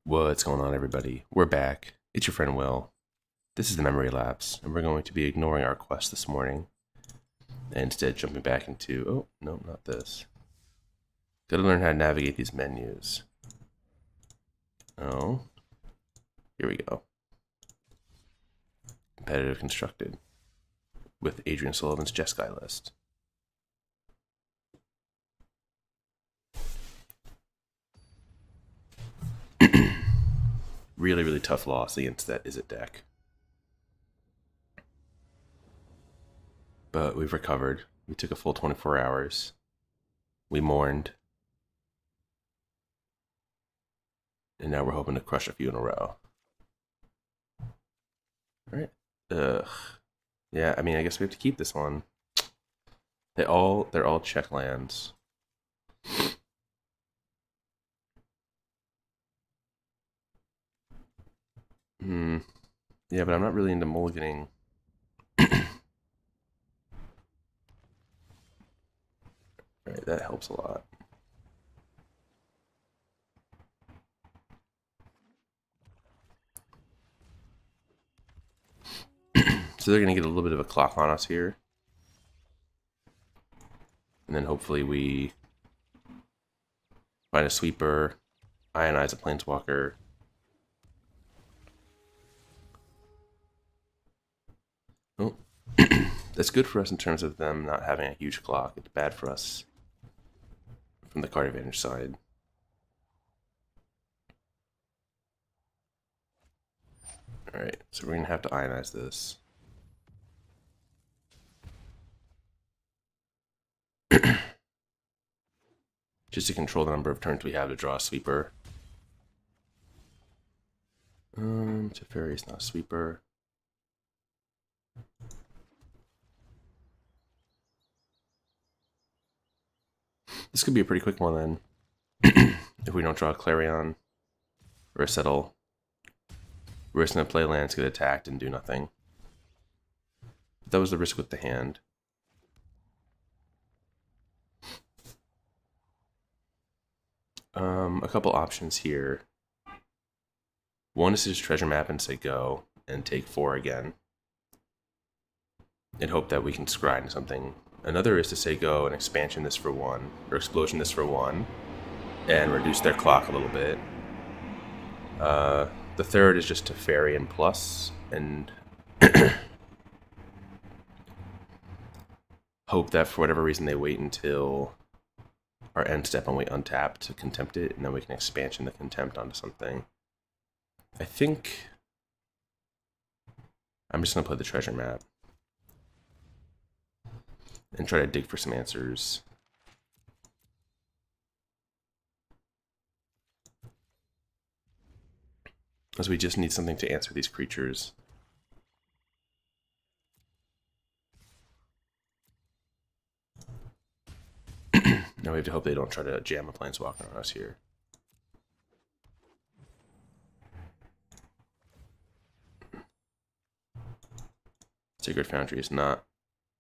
What's going on, everybody? We're back. It's your friend Will. This is the Memory Lapse, and we're going to be ignoring our quest this morning and instead jumping back into... Oh, no, not this. Gotta learn how to navigate these menus. Oh. Here we go. Competitive constructed with Adrian Sullivan's Jeskai list. Really tough loss against that Izzet deck. But we've recovered. We took a full 24 hours. We mourned. And now we're hoping to crush a few in a row. Alright. Ugh. Yeah, I mean, I guess we have to keep this one. They're all check lands. Yeah, but I'm not really into mulliganing. Alright, that helps a lot. So they're going to get a little bit of a clock on us here. And then hopefully we find a sweeper, Ionize a planeswalker. Oh, that's good for us in terms of them not having a huge clock. It's bad for us from the card advantage side. Alright, so we're going to have to Ionize this. Just to control the number of turns we have to draw a sweeper. Teferi is not a sweeper. This could be a pretty quick one then. If we don't draw a Clarion or a Settle. We're just going to play lands, get attacked, and do nothing. That was the risk with the hand. A couple options here. One is to just treasure map and say go, and take 4 again. And hope that we can scry into something. Another is to say go and expansion this for 1, or explosion this for 1, and reduce their clock a little bit. The third is just Teferi and plus, and hope that for whatever reason they wait until our end step and we untap to contempt it, and then we can expansion the contempt onto something. I think I'm just going to play the treasure map and try to dig for some answers. Because we just need something to answer these creatures. Now we have to hope they don't try to jam a planeswalker on us here. Sacred Foundry is not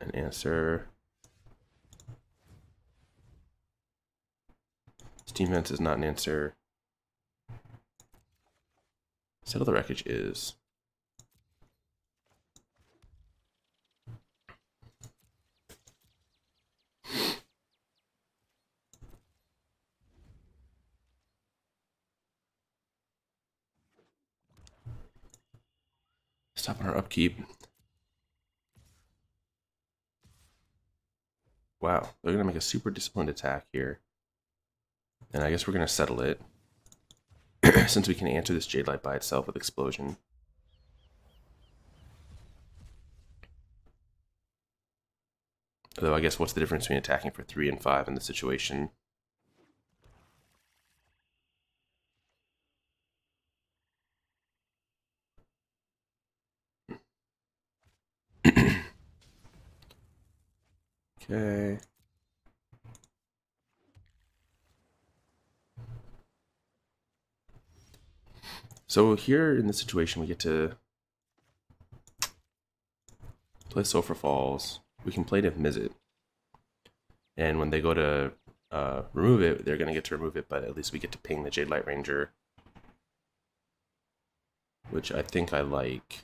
an answer. Steam Vents is not an answer. Settle the Wreckage is. Stop on our upkeep. Wow, they're going to make a super disciplined attack here. And I guess we're going to settle it. Since we can answer this Jade Light by itself with Explosion. Although I guess what's the difference between attacking for 3 and 5 in this situation? Okay. So here in this situation, we get to play Sulfur Falls. We can play Niv-Mizzet. And when they go to remove it, they're going to get to remove it, but at least we get to ping the Jade Light Ranger which I think I like.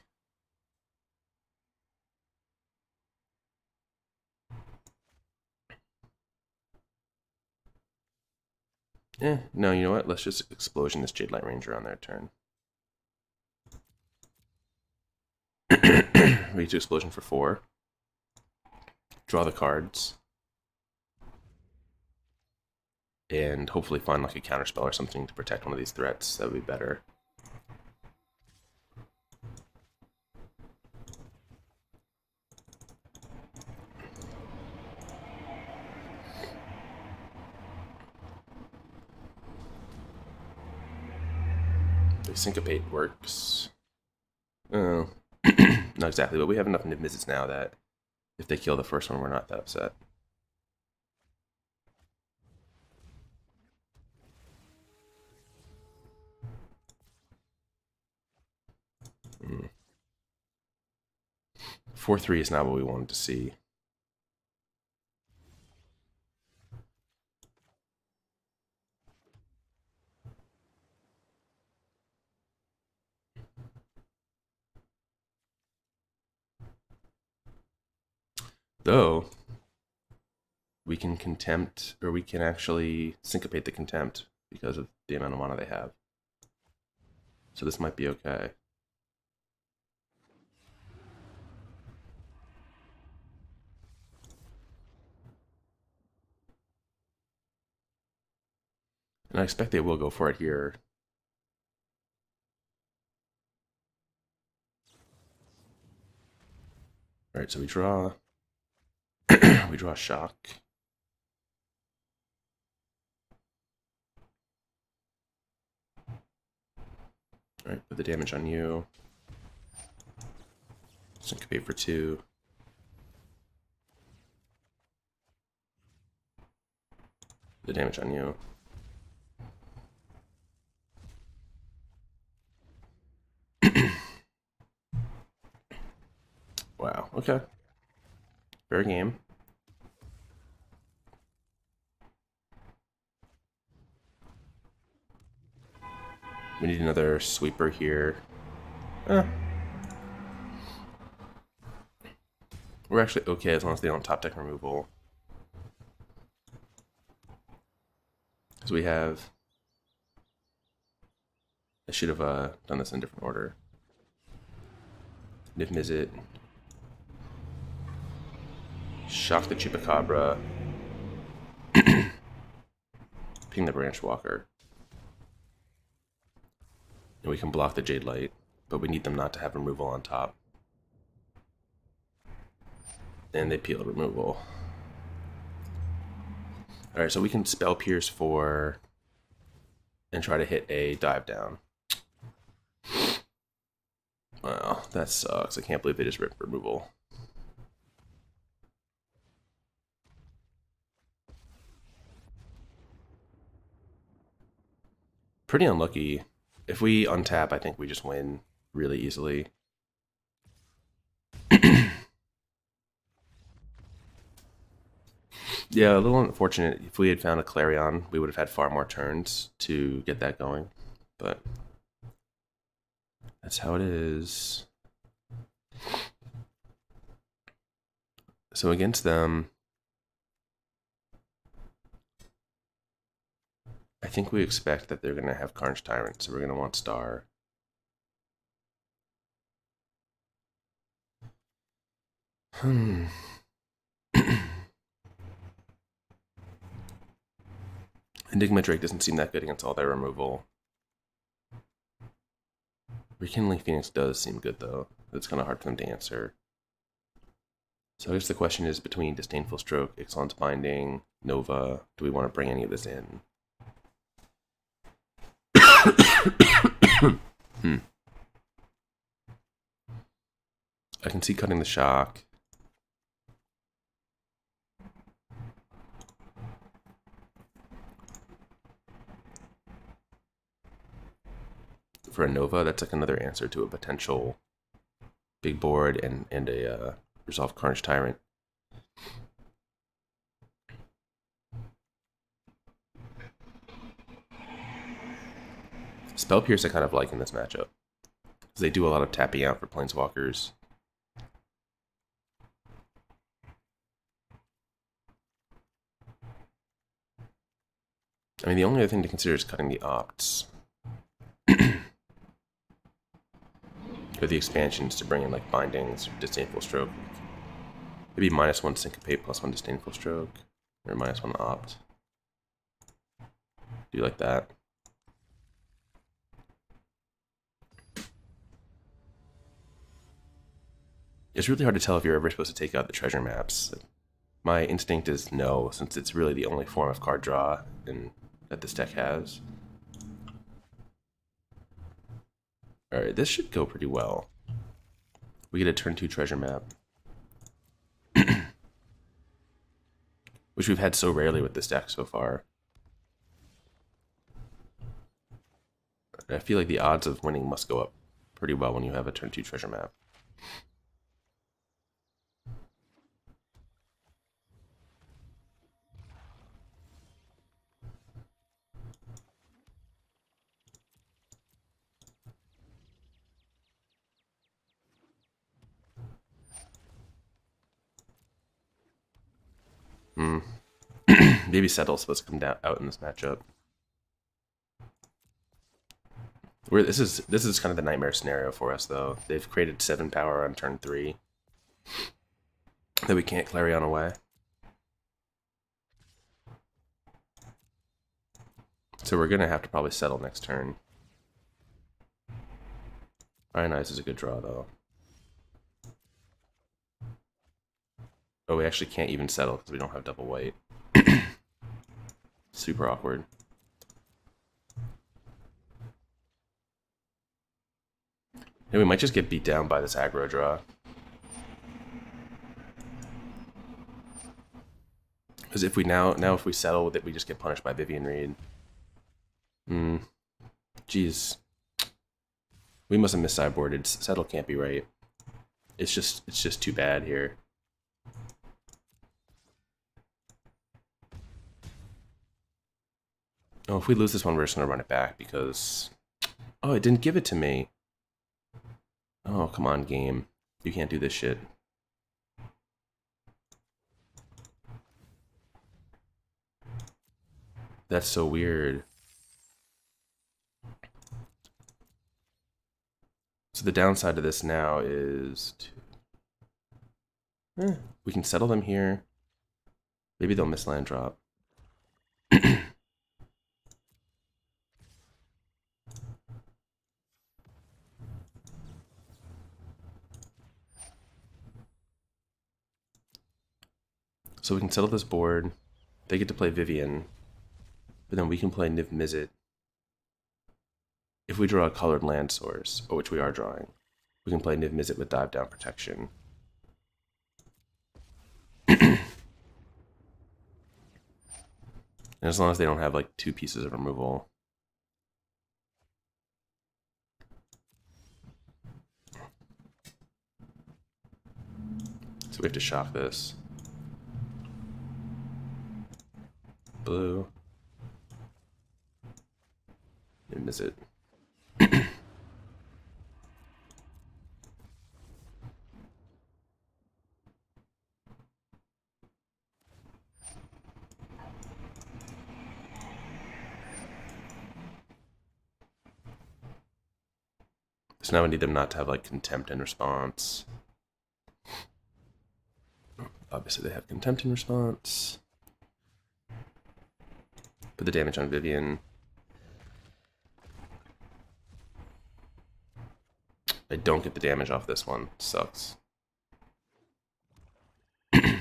No, you know what? Let's just Explosion this Jade Light Ranger on their turn. Reach to Explosion for 4. Draw the cards. And hopefully find like a counterspell or something to protect one of these threats. That would be better. The Syncopate works. Oh, not exactly, but we have enough Niv-Mizzets now that if they kill the first one, we're not that upset. Mm. 4-3 is not what we wanted to see. Though, we can Contempt, or we can actually Syncopate the Contempt because of the amount of mana they have. So this might be okay. And I expect they will go for it here. Alright, so we draw. We draw Shock. Alright, put the damage on you. Syncopate for 2. The damage on you. Wow, okay. Fair game. We need another sweeper here. We're actually okay as long as they don't top deck removal. Because we have... I should have done this in a different order. Niv-Mizzet. Shock the Chupacabra. Ping the Branch Walker. And we can block the Jade Light, but we need them not to have removal on top. And they peel removal. Alright, so we can Spell Pierce 4 and try to hit a dive down. Wow, that sucks. I can't believe they just ripped removal. Pretty unlucky. If we untap, I think we just win really easily. Yeah, a little unfortunate. If we had found a Clarion, we would have had far more turns to get that going. But that's how it is. So against them, I think we expect that they're going to have Carnage Tyrant, so we're going to want Star. Enigma Drake doesn't seem that good against all their removal. Rekindling Phoenix does seem good, though. It's kind of hard for them to answer. So I guess the question is between Disdainful Stroke, Ixalan's Binding, Nova. Do we want to bring any of this in? I can see cutting the Shock. For a Nova, that's like another answer to a potential big board and a Resolve Carnage Tyrant. Spell Pierce I kind of like in this matchup. Because they do a lot of tapping out for planeswalkers. I mean, the only other thing to consider is cutting the opts. Or the expansions to bring in like bindings or Disdainful Stroke. Maybe -1 Syncopate, +1 Disdainful Stroke. Or -1 opt. Do you like that? It's really hard to tell if you're ever supposed to take out the treasure maps. My instinct is no, since it's really the only form of card draw that this deck has. Alright, this should go pretty well. We get a turn 2 treasure map. Which we've had so rarely with this deck so far. I feel like the odds of winning must go up pretty well when you have a turn 2 treasure map. Maybe Settle's supposed to come out in this matchup. This is kind of the nightmare scenario for us, though. They've created 7 power on turn 3 that we can't Clarion away. So we're gonna have to probably settle next turn. Ionize is a good draw, though. Oh, we actually can't even settle because we don't have double white. Super awkward. And we might just get beat down by this aggro draw. Because if we if we settle with it, we just get punished by Vivien Reid. Jeez. We must have mis-sideboarded. Settle can't be right. It's just too bad here. Oh, if we lose this one, we're just gonna run it back because... Oh, it didn't give it to me. Oh, come on, game. You can't do this shit. That's so weird. So the downside of this now is... we can settle them here. Maybe they'll miss land drop. So we can settle this board. They get to play Vivien. But then we can play Niv-Mizzet. If we draw a colored land source, which we are drawing, we can play Niv-Mizzet with dive down protection. And as long as they don't have like 2 pieces of removal. So we have to shock this. Blue. Niv-Mizzet. So now we need them not to have like contempt in response. Obviously they have contempt in response. Put the damage on Vivien. I don't get the damage off this one. Sucks. I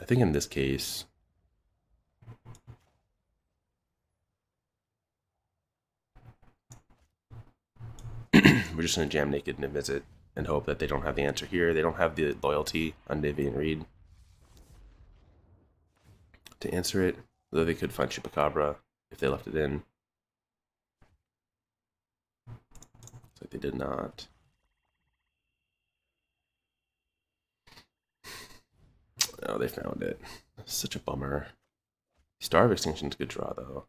think in this case... we're just going to jam naked Niv-Mizzet and hope that they don't have the answer here. They don't have the loyalty on Vivien Reid to answer it, though they could find Chupacabra if they left it in. Looks like they did not. Oh, they found it. Such a bummer. Star of Extinction is a good draw, though.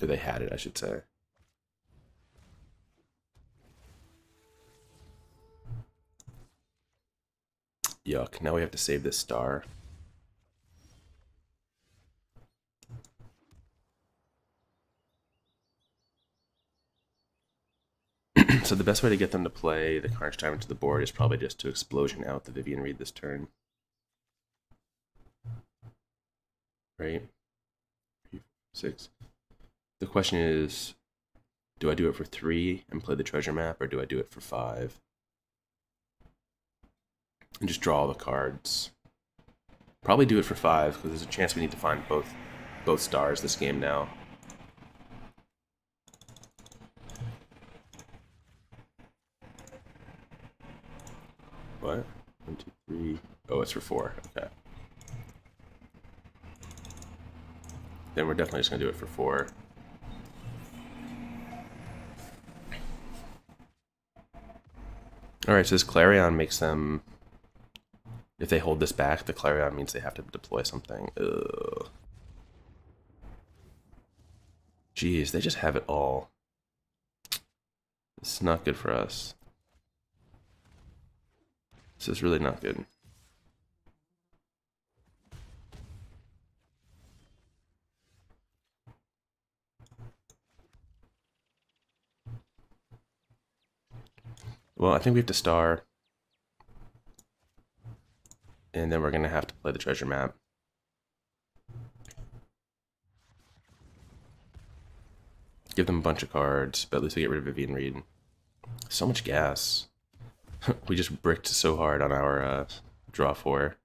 Or they had it, I should say. Yuck, now we have to save this star. So the best way to get them to play the Carnage Tyrant to the board is probably just to Explosion out the Vivian Reed this turn. Right? 6. The question is, do I do it for 3 and play the treasure map, or do I do it for 5? And just draw all the cards. Probably do it for 5, because there's a chance we need to find both stars this game now. What? 1, 2, 3. Oh, it's for 4. Okay. Then we're definitely just going to do it for 4. Alright, so this Clarion makes them... If they hold this back, the Clarion means they have to deploy something. Ugh. Jeez, they just have it all. This is not good for us. This is really not good. Well, I think we have to star. And then we're going to have to play the treasure map. Give them a bunch of cards, but at least we get rid of Vivian Reed. So much gas. We just bricked so hard on our draw 4.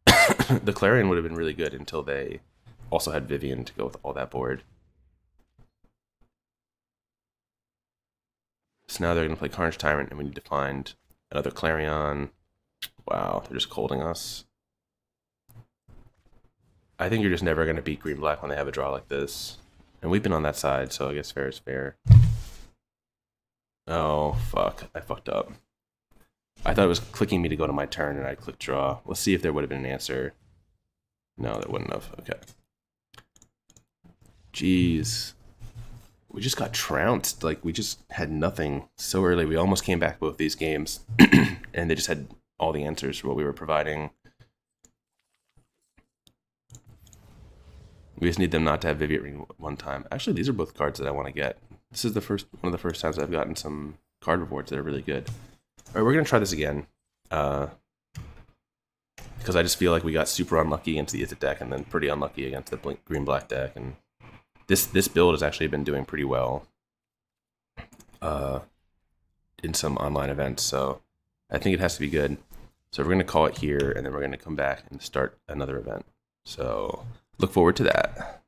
The Clarion would have been really good until they also had Vivian to go with all that board. So now they're going to play Carnage Tyrant, and we need to find another Clarion. Wow, they're just colding us. I think you're just never going to beat green-black when they have a draw like this. And we've been on that side, so I guess fair is fair. Oh, fuck. I fucked up. I thought it was clicking me to go to my turn, and I clicked draw. Let's see if there would have been an answer. No, there wouldn't have. Okay. Jeez. We just got trounced. Like, we just had nothing so early. We almost came back both these games, and they just had all the answers for what we were providing. We just need them not to have Vivian Reed one time. Actually, these are both cards that I want to get. This is one of the first times I've gotten some card rewards that are really good. All right, we're going to try this again. Because I just feel like we got super unlucky against the Izzet deck and then pretty unlucky against the green-black deck. And this build has actually been doing pretty well in some online events. So I think it has to be good. So we're going to call it here, and then we're going to come back and start another event. So look forward to that.